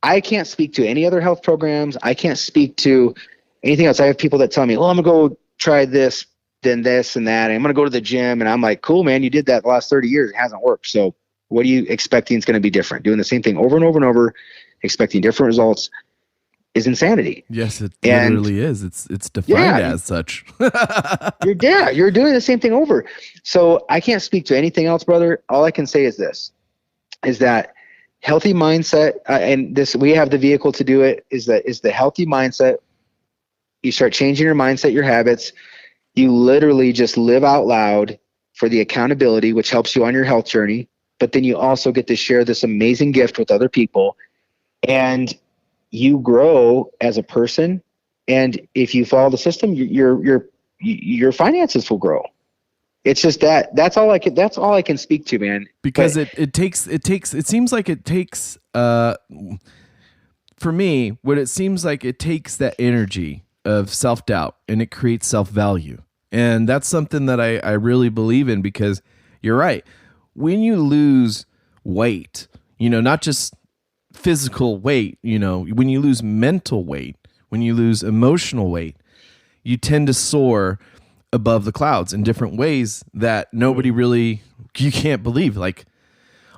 I can't speak to any other health programs. I can't speak to anything else. I have people that tell me, well, I'm going to go try this, then this and that. And I'm going to go to the gym. And I'm like, cool, man, you did that the last 30 years. It hasn't worked. So what are you expecting is going to be different? Doing the same thing over and over and over, expecting different results, is insanity. Yes, it literally is. It's defined as such. You're doing the same thing over. So I can't speak to anything else, brother. All I can say is this, is that healthy mindset, and this, we have the vehicle to do it, is the healthy mindset. You start changing your mindset, your habits. You literally just live out loud for the accountability, which helps you on your health journey. But then you also get to share this amazing gift with other people, and you grow as a person. And if you follow the system, your finances will grow. It's just that's all I can speak to, man. Because it seems like it takes, for me, what it seems like it takes that energy of self-doubt, and it creates self-value. And that's something that I really believe in, because you're right. When you lose weight, not just physical weight, when you lose mental weight, when you lose emotional weight, you tend to soar above the clouds in different ways that nobody really, you can't believe. Like,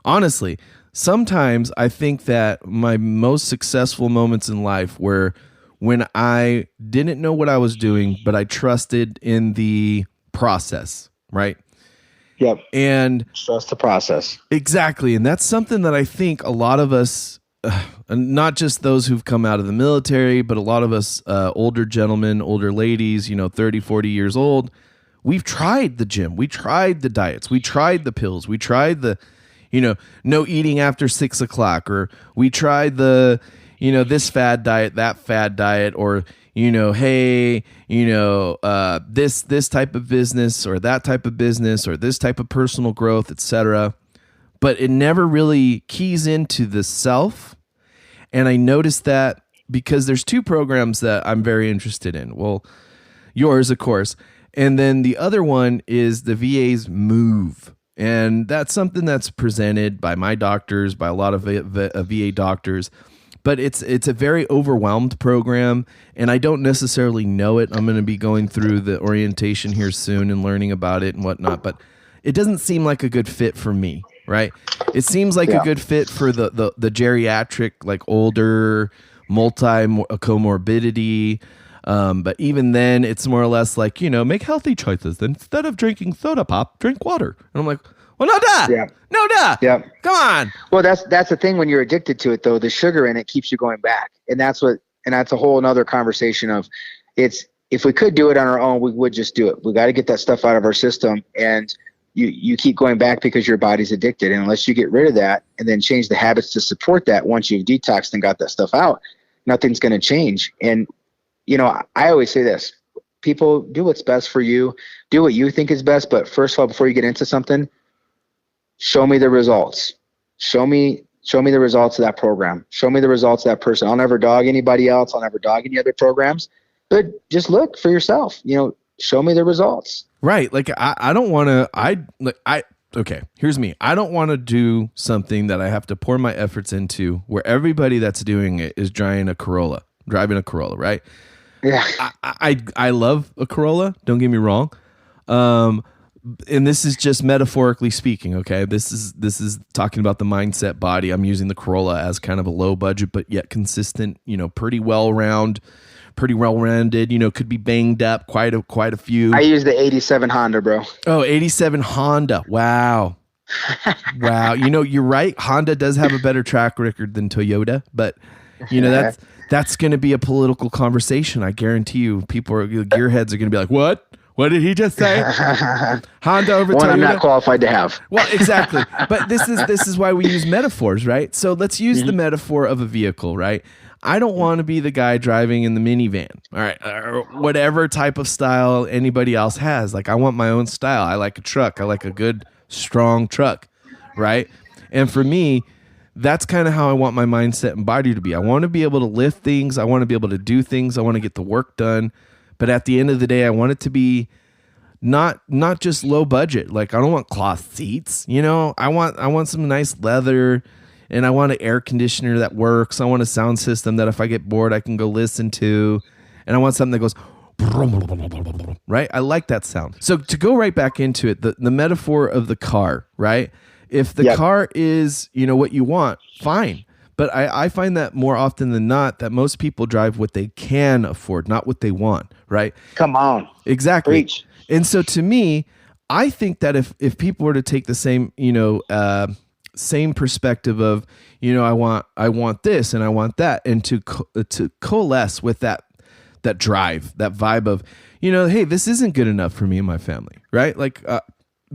honestly, sometimes I think that my most successful moments in life were when I didn't know what I was doing, but I trusted in the process, right? Yep. And trust the process. Exactly. And that's something that I think a lot of us, not just those who've come out of the military, but a lot of us older gentlemen, older ladies, 30, 40 years old, we've tried the gym. We tried the diets. We tried the pills. We tried the, no eating after 6 o'clock, or we tried the, this fad diet, that fad diet, or, hey, this type of business, or that type of business, or this type of personal growth, etc. But it never really keys into the self. And I noticed that because there's 2 programs that I'm very interested in. Well, yours, of course. And then the other one is the VA's Move. And that's something that's presented by my doctors, by a lot of VA doctors. But it's a very overwhelmed program, and I don't necessarily know it. I'm going to be going through the orientation here soon and learning about it and whatnot. But it doesn't seem like a good fit for me. Right. It seems like a good fit for the geriatric, like older, comorbidity. But even then it's more or less like, make healthy choices. Instead of drinking soda pop, drink water. And I'm like, well, no, duh. Yeah. No, duh. Yeah. Come on. Well, that's the thing when you're addicted to it, though. The sugar in it keeps you going back. And that's a whole nother conversation of if we could do it on our own, we would just do it. We got to get that stuff out of our system. And you keep going back because your body's addicted. And unless you get rid of that and then change the habits to support that, once you've detoxed and got that stuff out, nothing's going to change. And, I always say this, people, do what's best for you, do what you think is best. But first of all, before you get into something, show me the results. Show me the results of that program. Show me the results of that person. I'll never dog anybody else. I'll never dog any other programs, but just look for yourself, show me the results. Right. Like I don't want to, okay, here's me. I don't want to do something that I have to pour my efforts into where everybody that's doing it is driving a Corolla, right? Yeah. I love a Corolla. Don't get me wrong. And this is just metaphorically speaking. Okay. This is talking about the mindset body. I'm using the Corolla as kind of a low budget, but yet consistent, pretty well-rounded, could be banged up quite a few. I use the 87 Honda, bro. Oh, 87 Honda. Wow. Wow. You're right. Honda does have a better track record than Toyota, but that's going to be a political conversation. I guarantee you gearheads are going to be like, what? What did he just say? Honda over Toyota? I'm not qualified to have. Well, exactly. But this is why we use metaphors, right? So let's use the metaphor of a vehicle, right? I don't want to be the guy driving in the minivan, all right, or whatever type of style anybody else has. Like, I want my own style. I like a truck. I like a good, strong truck, right? And for me, that's kind of how I want my mindset and body to be. I want to be able to lift things. I want to be able to do things. I want to get the work done. But at the end of the day, I want it to be not just low budget. Like, I don't want cloth seats. I want some nice leather. And I want an air conditioner that works. I want a sound system that if I get bored, I can go listen to. And I want something that goes, right? I like that sound. So to go right back into it, the metaphor of the car, right? If the car is, what you want, fine. But I find that more often than not that most people drive what they can afford, not what they want, right? Come on. Exactly. Preach. And so to me, I think that if people were to take the same, same perspective of, I want this and I want that, and to coalesce with that drive, that vibe of, hey, this isn't good enough for me and my family, right? Like,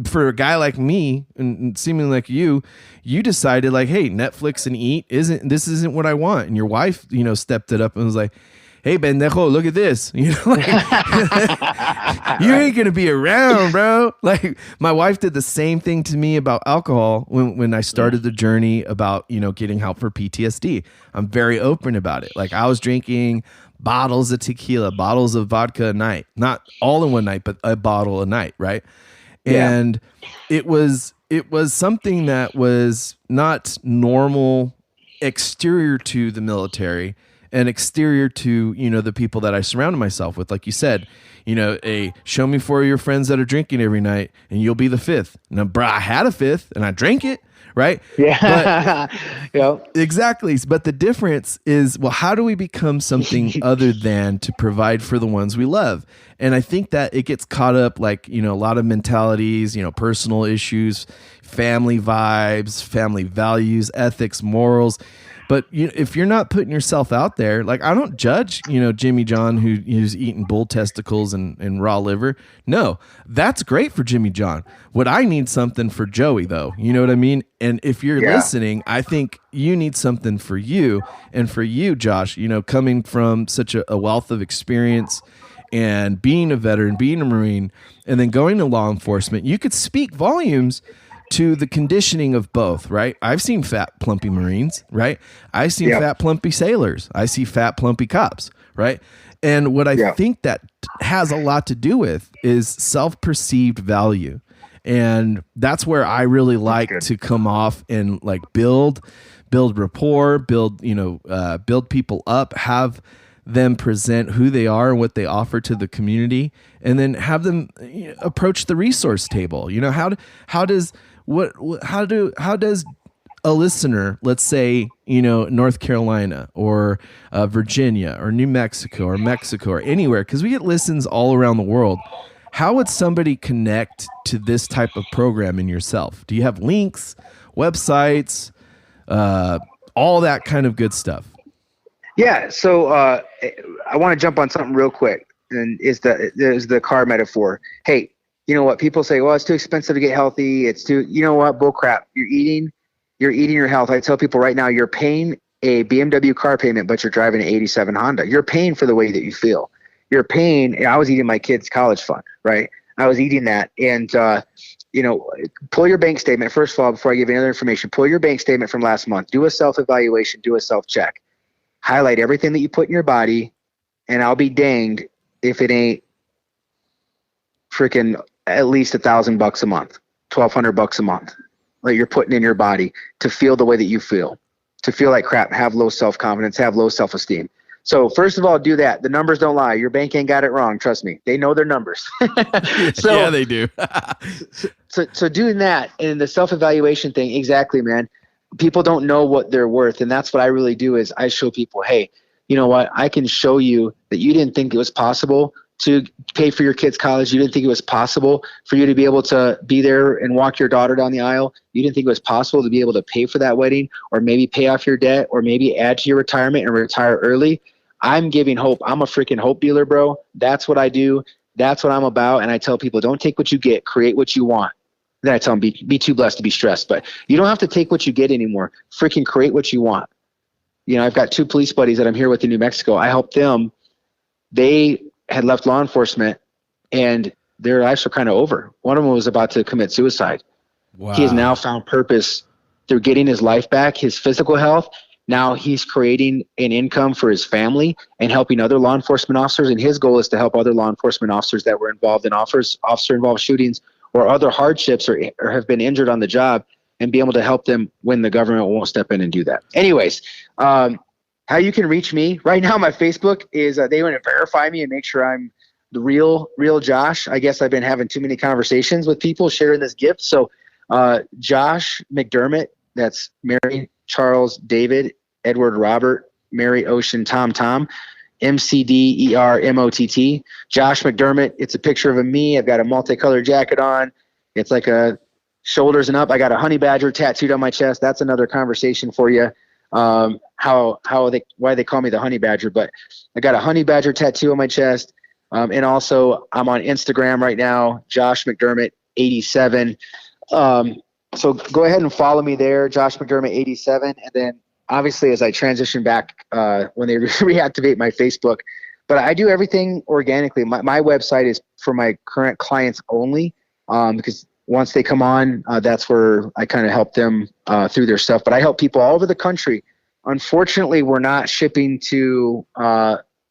for a guy like me and seemingly like you decided like, hey, Netflix and eat isn't what I want. And your wife, stepped it up and was like, hey, pendejo, look at this. Like, you ain't going to be around, bro. Like, my wife did the same thing to me about alcohol when I started the journey about, getting help for PTSD. I'm very open about it. Like, I was drinking bottles of tequila, bottles of vodka a night, not all in one night, but a bottle a night. Right. Yeah. And it was something that was not normal exterior to the military and exterior to, the people that I surrounded myself with. Like you said, show me 4 of your friends that are drinking every night and you'll be the 5th. Now, bro, I had a 5th and I drank it. Right. Yeah. But, exactly. But the difference is, well, how do we become something other than to provide for the ones we love? And I think that it gets caught up, like, a lot of mentalities, personal issues, family vibes, family values, ethics, morals. But if you're not putting yourself out there, like, I don't judge, Jimmy John who's eating bull testicles and raw liver. No, that's great for Jimmy John. What I need something for Joey, though. You know what I mean? And if you're listening, I think you need something for you. And for you, Josh, coming from such a wealth of experience and being a veteran, being a Marine, and then going to law enforcement, you could speak volumes to the conditioning of both, right? I've seen fat, plumpy Marines, right? I've seen fat, plumpy sailors. I see fat, plumpy cops, right? And what I think that has a lot to do with is self-perceived value. And that's where I really like to come off and like build rapport, build people up, have them present who they are and what they offer to the community, and then have them approach the resource table. How does a listener, let's say, North Carolina or Virginia or New Mexico or anywhere, because we get listens all around the world. How would somebody connect to this type of program in yourself? Do you have links, websites, all that kind of good stuff? Yeah. So I want to jump on something real quick, and is the car metaphor. Hey, you know what? People say, well, it's too expensive to get healthy. It's too, bull crap. You're eating your health. I tell people right now, you're paying a BMW car payment, but you're driving an 87 Honda. You're paying for the way that you feel. You're paying. I was eating my kids' college fund, right? I was eating that. And, pull your bank statement. First of all, before I give you other information, pull your bank statement from last month. Do a self-evaluation. Do a self-check. Highlight everything that you put in your body, and I'll be danged if it ain't freaking at least $1,000 a month, $1,200 a month that you're putting in your body to feel the way that you feel, to feel like crap, have low self-confidence, have low self-esteem. So first of all, do that. The numbers don't lie. Your bank ain't got it wrong. Trust me. They know their numbers. So, yeah, they do. so doing that and the self-evaluation thing, exactly, man. People don't know what they're worth. And that's what I really do is I show people, hey, you know what? I can show you that you didn't think it was possible to pay for your kids' college. You didn't think it was possible for you to be able to be there and walk your daughter down the aisle. You didn't think it was possible to be able to pay for that wedding, or maybe pay off your debt, or maybe add to your retirement and retire early. I'm giving hope. I'm a freaking hope dealer, bro. That's what I do. That's what I'm about. And I tell people, don't take what you get, create what you want. Then I tell them, be too blessed to be stressed. But you don't have to take what you get anymore. Freaking create what you want. I've got 2 police buddies that I'm here with in New Mexico. I helped them. They had left law enforcement and their lives were kind of over. One of them was about to commit suicide. Wow. He has now found purpose through getting his life back, his physical health. Now he's creating an income for his family and helping other law enforcement officers. And his goal is to help other law enforcement officers that were involved in officer-involved shootings or other hardships or have been injured on the job, and be able to help them when the government won't step in and do that. Anyways, how you can reach me right now, my Facebook is they want to verify me and make sure I'm the real Josh. I guess I've been having too many conversations with people sharing this gift. So Josh McDermott, that's Mary, Charles, David, Edward, Robert, Mary, Ocean, Tom, McDermott. Josh McDermott. It's a picture of me. I've got a multicolored jacket on. It's like a shoulders and up. I got a honey badger tattooed on my chest. That's another conversation for you. Why they call me the honey badger, but I got a honey badger tattoo on my chest. And also I'm on Instagram right now, Josh McDermott 87. So go ahead and follow me there, Josh McDermott 87. And then obviously as I transition back, when they reactivate my Facebook, but I do everything organically. My website is for my current clients only, because once they come on, that's where I kind of help them through their stuff. But I help people all over the country. Unfortunately, we're not shipping to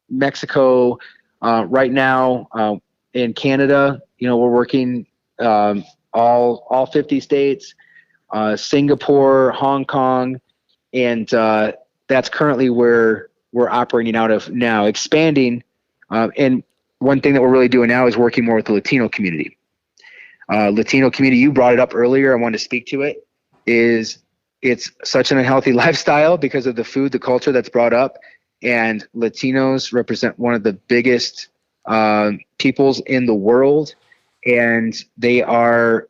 Mexico right now. In Canada, we're working all 50 states, Singapore, Hong Kong, and that's currently where we're operating out of now, expanding. And one thing that we're really doing now is working more with the Latino community. Latino community, you brought it up earlier, I wanted to speak to it, it's such an unhealthy lifestyle because of the food, the culture that's brought up. And Latinos represent one of the biggest peoples in the world, and their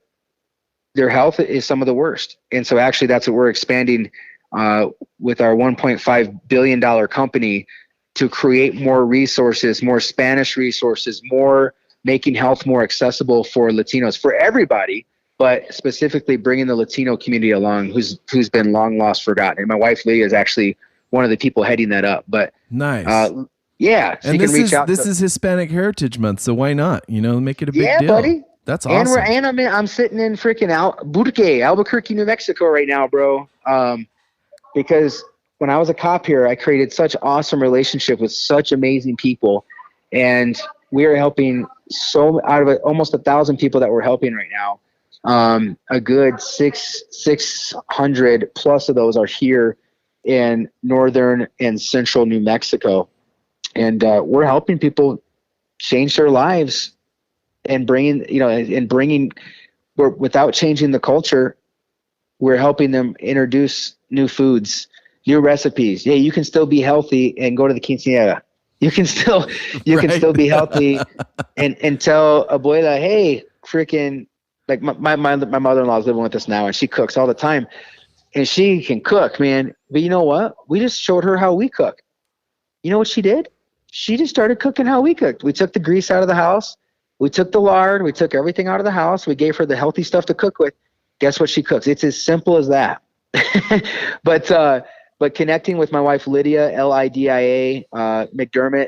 health is some of the worst. And so actually that's what we're expanding with our $1.5 billion company, to create more resources, more Spanish resources, more making health more accessible for Latinos, for everybody, but specifically bringing the Latino community along, who's been long lost, forgotten. And my wife Leah is actually one of the people heading that up. But nice. Yeah. So and you can reach out. This is Hispanic Heritage Month, so why not? Make it a big deal. Buddy. That's awesome. And I'm sitting in freaking Albuquerque, New Mexico right now, bro. Because when I was a cop here, I created such awesome relationship with such amazing people, and we are helping out of almost 1,000 people that we're helping right now. A good 600 plus of those are here in northern and central New Mexico, and we're helping people change their lives and bringing without changing the culture. We're helping them introduce new foods, new recipes. Yeah, you can still be healthy and go to the quinceañera. You can still be healthy and tell abuela, hey, freaking, like my mother-in-law is living with us now, and she cooks all the time, and she can cook, man. But you know what? We just showed her how we cook. You know what she did? She just started cooking how we cooked. We took the grease out of the house. We took the lard. We took everything out of the house. We gave her the healthy stuff to cook with. Guess what she cooks? It's as simple as that. But connecting with my wife, Lydia, Lidia McDermott,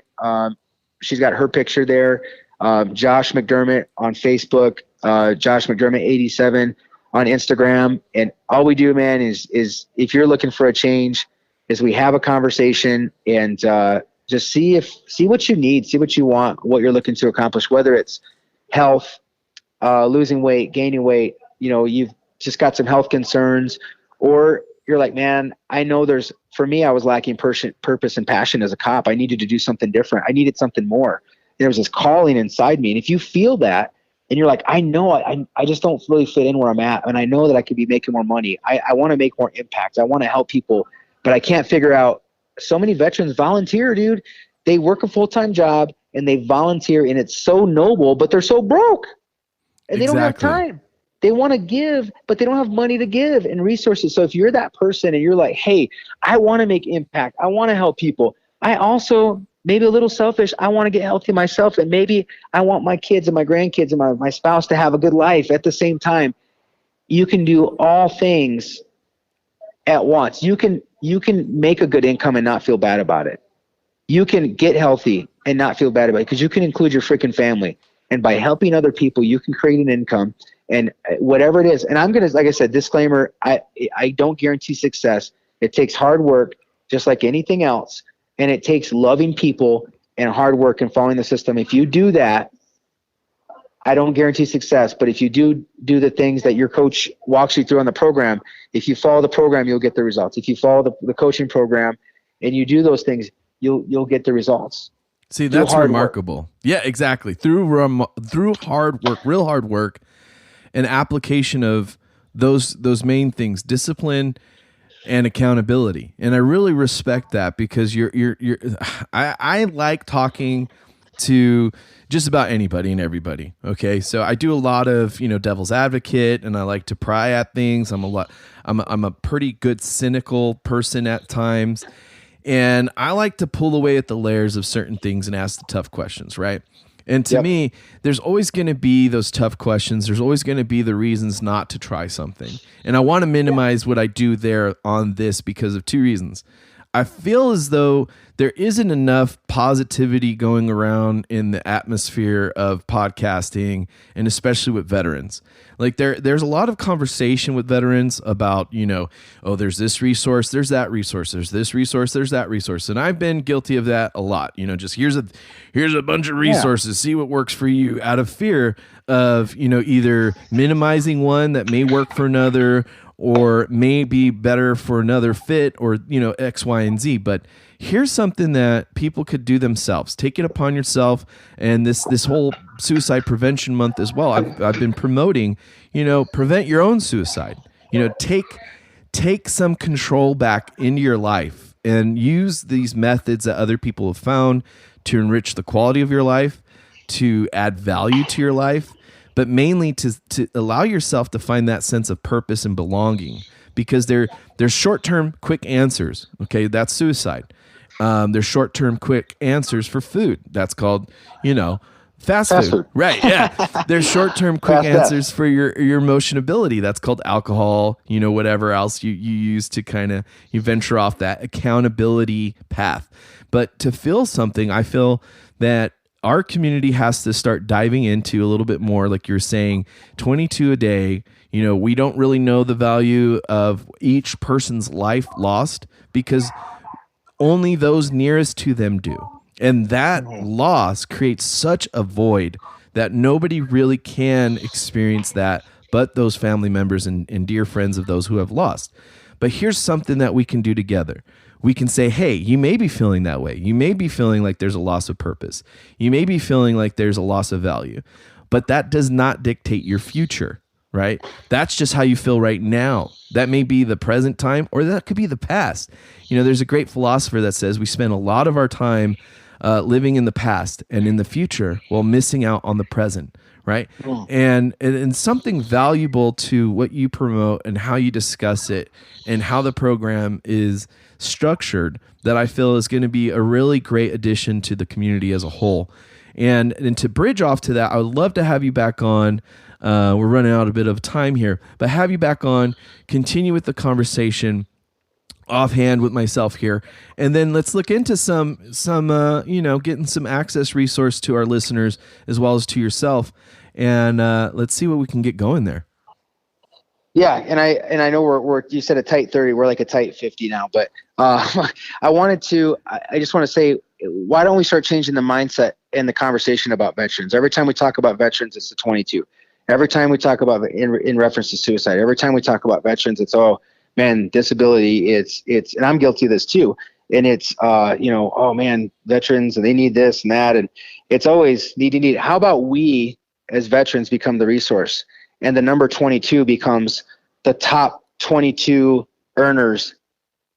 she's got her picture there. Josh McDermott on Facebook, Josh McDermott 87 on Instagram. And all we do, man, is if you're looking for a change, is we have a conversation and just see what you need, see what you want, what you're looking to accomplish, whether it's health, losing weight, gaining weight, you've just got some health concerns, or you're like, man, I know for me, I was lacking purpose and passion as a cop. I needed to do something different. I needed something more. There was this calling inside me. And if you feel that, and you're like, I know I just don't really fit in where I'm at, and I know that I could be making more money. I want to make more impact. I want to help people, but I can't figure out. So many veterans volunteer, dude. They work a full-time job and they volunteer, and it's so noble, but they're so broke and they don't have time. They want to give, but they don't have money to give and resources. So if you're that person and you're like, hey, I want to make impact, I want to help people, I also, maybe a little selfish, I want to get healthy myself, and maybe I want my kids and my grandkids and my spouse to have a good life at the same time. You can do all things at once. You can make a good income and not feel bad about it. You can get healthy and not feel bad about it, because you can include your freaking family. And by helping other people, you can create an income. And whatever it is, and I'm going to, like I said, disclaimer, I don't guarantee success. It takes hard work, just like anything else. And it takes loving people and hard work and following the system. If you do that, I don't guarantee success. But if you do the things that your coach walks you through on the program, if you follow the program, you'll get the results. If you follow the coaching program and you do those things, you'll get the results. See, that's remarkable. Yeah, exactly. Through hard work, real hard work, and application of those main things, discipline and accountability. And I really respect that, because I like talking to just about anybody and everybody. Okay. So I do a lot of, devil's advocate, and I like to pry at things. I'm a pretty good cynical person at times. And I like to pull away at the layers of certain things and ask the tough questions, right? And to me, there's always going to be those tough questions. There's always going to be the reasons not to try something. And I want to minimize what I do there on this because of two reasons. I feel as though there isn't enough positivity going around in the atmosphere of podcasting, and especially with veterans. Like there's a lot of conversation with veterans about, oh, there's this resource, there's that resource, there's this resource, there's that resource. And I've been guilty of that a lot. Just here's a bunch of resources, see what works for you, out of fear of, either minimizing one that may work for another, or may be better for another fit, or, X, Y, and Z. But here's something that people could do themselves. Take it upon yourself. And this whole suicide prevention month as well, I've been promoting, prevent your own suicide. Take some control back into your life and use these methods that other people have found to enrich the quality of your life, to add value to your life, but mainly to allow yourself to find that sense of purpose and belonging, because they're short-term quick answers. Okay. That's suicide. There's short-term quick answers for food. That's called, fast food. Right. Yeah. There's short-term quick answers for your emotionability. That's called alcohol, whatever else you use to kind of, you venture off that accountability path. But to feel something, I feel that our community has to start diving into a little bit more, like you're saying, 22 a day. We don't really know the value of each person's life lost, because only those nearest to them do. And that loss creates such a void that nobody really can experience that but those family members and dear friends of those who have lost. But here's something that we can do together. We can say, hey, you may be feeling that way. You may be feeling like there's a loss of purpose. You may be feeling like there's a loss of value, but that does not dictate your future, right? That's just how you feel right now. That may be the present time, or that could be the past. There's a great philosopher that says we spend a lot of our time living in the past and in the future while missing out on the present, right? And something valuable to what you promote and how you discuss it and how the program is structured, that I feel is going to be a really great addition to the community as a whole. And to bridge off to that, I would love to have you back on. We're running out a bit of time here, but have you back on, continue with the conversation offhand with myself here. And then let's look into some getting some access resource to our listeners as well as to yourself. And let's see what we can get going there. Yeah, and I know we're you said a tight 30, we're like a tight 50 now, but I just want to say, why don't we start changing the mindset and the conversation about veterans? Every time we talk about veterans, it's the 22. Every time we talk about in reference to suicide, every time we talk about veterans, it's, oh man, disability. It's and I'm guilty of this too. And it's oh man, veterans, and they need this and that, and it's always need. How about we as veterans become the resource? And the number 22 becomes the top 22 earners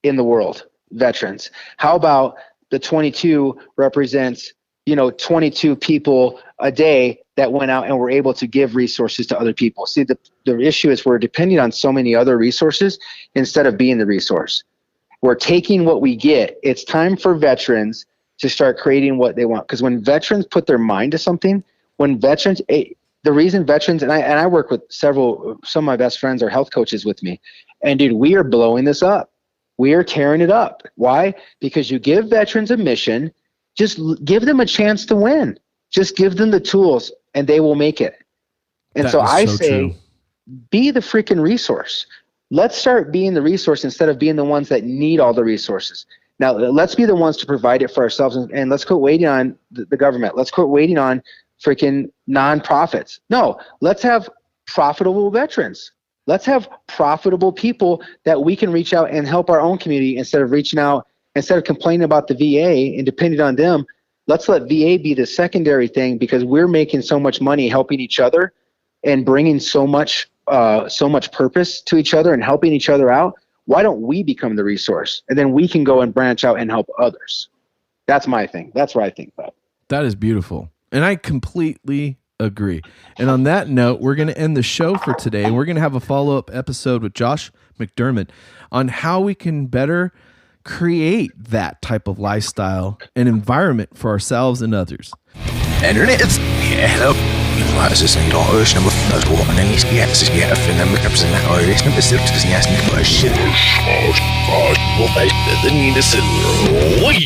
in the world, veterans. How about the 22 represents, 22 people a day that went out and were able to give resources to other people. See, the issue is we're depending on so many other resources instead of being the resource. We're taking what we get. It's time for veterans to start creating what they want. Because when veterans put their mind to something, the reason veterans, and I work with some of my best friends are health coaches with me. And dude, we are blowing this up. We are tearing it up. Why? Because you give veterans a mission, just give them a chance to win. Just give them the tools and they will make it. And so I say, be the freaking resource. Let's start being the resource instead of being the ones that need all the resources. Now, let's be the ones to provide it for ourselves, and let's quit waiting on the government. Let's quit waiting on freaking nonprofits. No, let's have profitable veterans. Let's have profitable people that we can reach out and help our own community instead of complaining about the VA and depending on them. Let's let VA be the secondary thing, because we're making so much money helping each other and bringing so much purpose to each other and helping each other out. Why don't we become the resource? And then we can go and branch out and help others. That's my thing. That's what I think about. That is beautiful. And I completely agree. And on that note, we're going to end the show for today. And we're going to have a follow-up episode with Josh McDermott on how we can better create that type of lifestyle and environment for ourselves and others. Internet, hello. Like så sen idag hörs när man får på när ni ska äta så ska jag finna mig kapsen här och det är beslut så ska jag snacka på shit. Well, I said the need to sit.